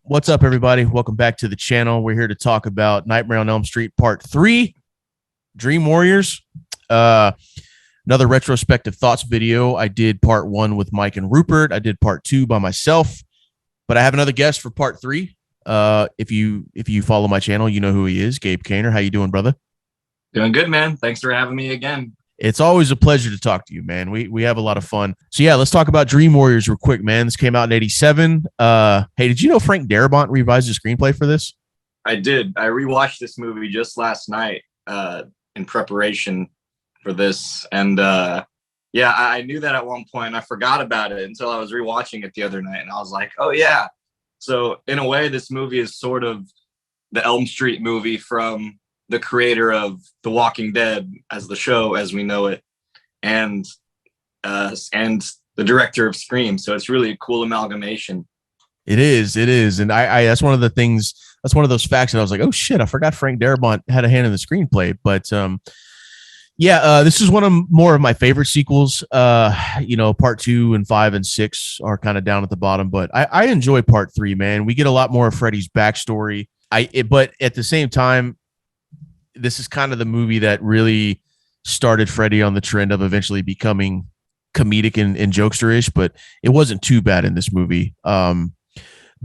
What's up, everybody? Welcome back to the channel. We're here to talk about Nightmare on Elm Street Part 3, Dream Warriors. Uh, Another retrospective thoughts video. I did Part 1 with Mike and Rupert. I did Part 2 by myself, but I have another guest for Part 3. If you follow my channel, you know who he is, Gabe Kaner. How you doing, brother? Doing good, man. Thanks for having me again. It's always a pleasure to talk to you, man. We have a lot of fun. So yeah, let's talk about Dream Warriors real quick, man. This came out in '87. Hey, did you know Frank Darabont revised the screenplay for this? I did. I rewatched this movie just last night in preparation for this, and yeah, I knew that at one point. I forgot about it until I was rewatching it the other night, and I was like, "Oh yeah." So in a way, this movie is sort of the Elm Street movie from the creator of The Walking Dead as the show as we know it, and the director of Scream. So it's really a cool amalgamation. It is, and I that's one of the things. That's one of those facts that I was like, oh shit, I forgot Frank Darabont had a hand in the screenplay. But yeah, this is one of more of my favorite sequels. Part 2 and 5 and 6 are kind of down at the bottom, but I enjoy Part 3, man. We get a lot more of Freddy's backstory. But at the same time, this is kind of the movie that really started Freddy on the trend of eventually becoming comedic and jokester-ish, but it wasn't too bad in this movie. Yeah,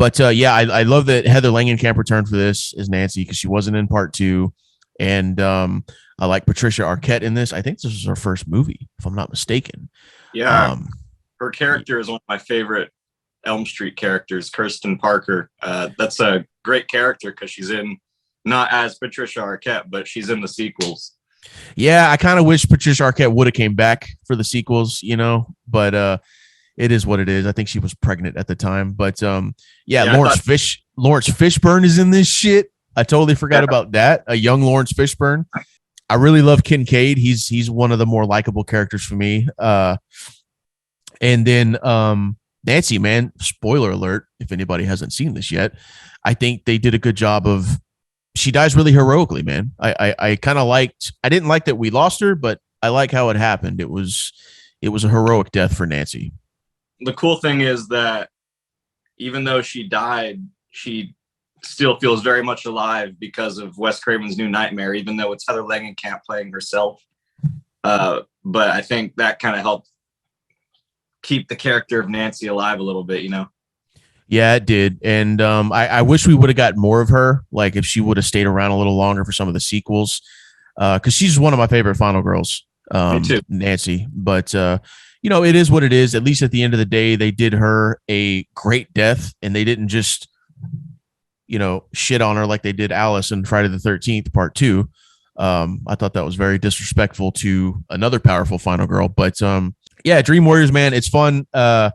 I love that Heather Langenkamp returned for this as Nancy because she wasn't in Part 2. And I like Patricia Arquette in this. I think this was her first movie, if I'm not mistaken. Yeah, her character is one of my favorite Elm Street characters, Kirsten Parker. That's a great character because she's in, not as Patricia Arquette, but she's in the sequels. Yeah, I kind of wish Patricia Arquette would have came back for the sequels, but it is what it is. I think she was pregnant at the time, but Lawrence Fishburne is in this shit. I totally forgot about that. A young Lawrence Fishburne. I really love Kincaid. He's one of the more likable characters for me. And then Nancy, man, spoiler alert, if anybody hasn't seen this yet, I think they did a good job of, she dies really heroically, man. I didn't like that we lost her, but I like how it happened. It was a heroic death for Nancy. The cool thing is that even though she died, she still feels very much alive because of Wes Craven's New Nightmare, even though it's Heather Langenkamp playing herself. But I think that kind of helped keep the character of Nancy alive a little bit, Yeah, it did. And I wish we would have got more of her, like if she would have stayed around a little longer for some of the sequels, because she's one of my favorite Final Girls, Me too. Nancy. But, it is what it is. At least at the end of the day, they did her a great death, and they didn't just, shit on her like they did Alice in Friday the 13th, Part 2. I thought that was very disrespectful to another powerful Final Girl. But, yeah, Dream Warriors, man, it's fun. I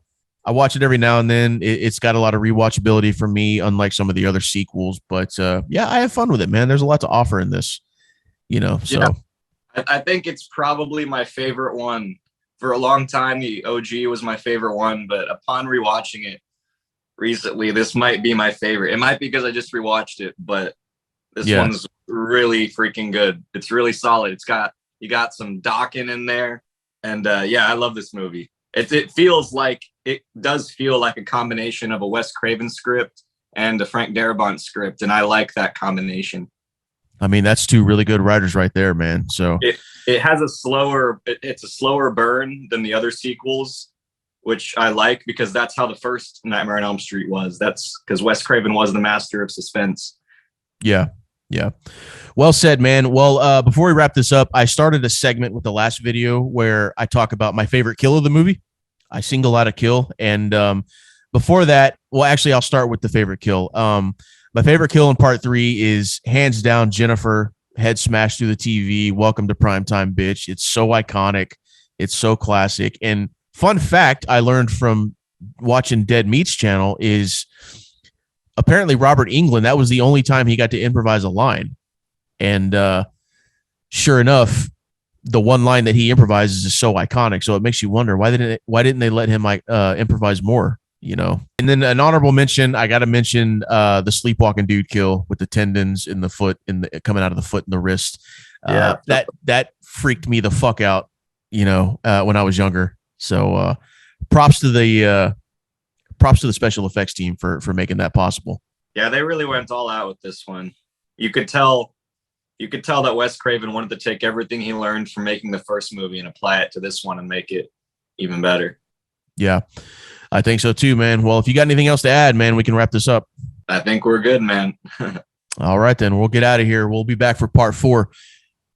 watch it every now and then. It's got a lot of rewatchability for me, unlike some of the other sequels. But yeah, I have fun with it, man. There's a lot to offer in this, So yeah. I think it's probably my favorite one. For a long time, the OG was my favorite one, but upon rewatching it recently, this might be my favorite. It might be because I just rewatched it, but this one's really freaking good. It's really solid. You got some Dokken in there, and yeah, I love this movie. It does feel like a combination of a Wes Craven script and a Frank Darabont script, and I like that combination. I mean, that's two really good writers right there, man. So it has it's a slower burn than the other sequels, which I like because that's how the first Nightmare on Elm Street was. That's because Wes Craven was the master of suspense. Yeah. Well said, man. Well, before we wrap this up, I started a segment with the last video where I talk about my favorite kill of the movie. I single out a kill. And before that, well, actually, I'll start with the favorite kill. My favorite kill in Part 3 is hands down Jennifer, head smashed through the TV. Welcome to primetime, bitch. It's so iconic. It's so classic. And fun fact I learned from watching Dead Meat's channel is apparently Robert Englund, that was the only time he got to improvise a line. And sure enough, the one line that he improvises is so iconic. So it makes you wonder, why didn't they let him improvise more? And then an honorable mention, I got to mention the sleepwalking dude kill with the tendons in the foot, coming out of the foot and the wrist. That freaked me the fuck out, when I was younger. So props to the special effects team for making that possible. Yeah, they really went all out with this one. You could tell that Wes Craven wanted to take everything he learned from making the first movie and apply it to this one and make it even better. Yeah, I think so too, man. Well, if you got anything else to add, man, we can wrap this up. I think we're good, man. All right, then we'll get out of here. We'll be back for part 4.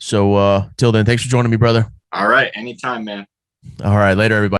So till then, thanks for joining me, brother. All right. Anytime, man. All right, later, everybody.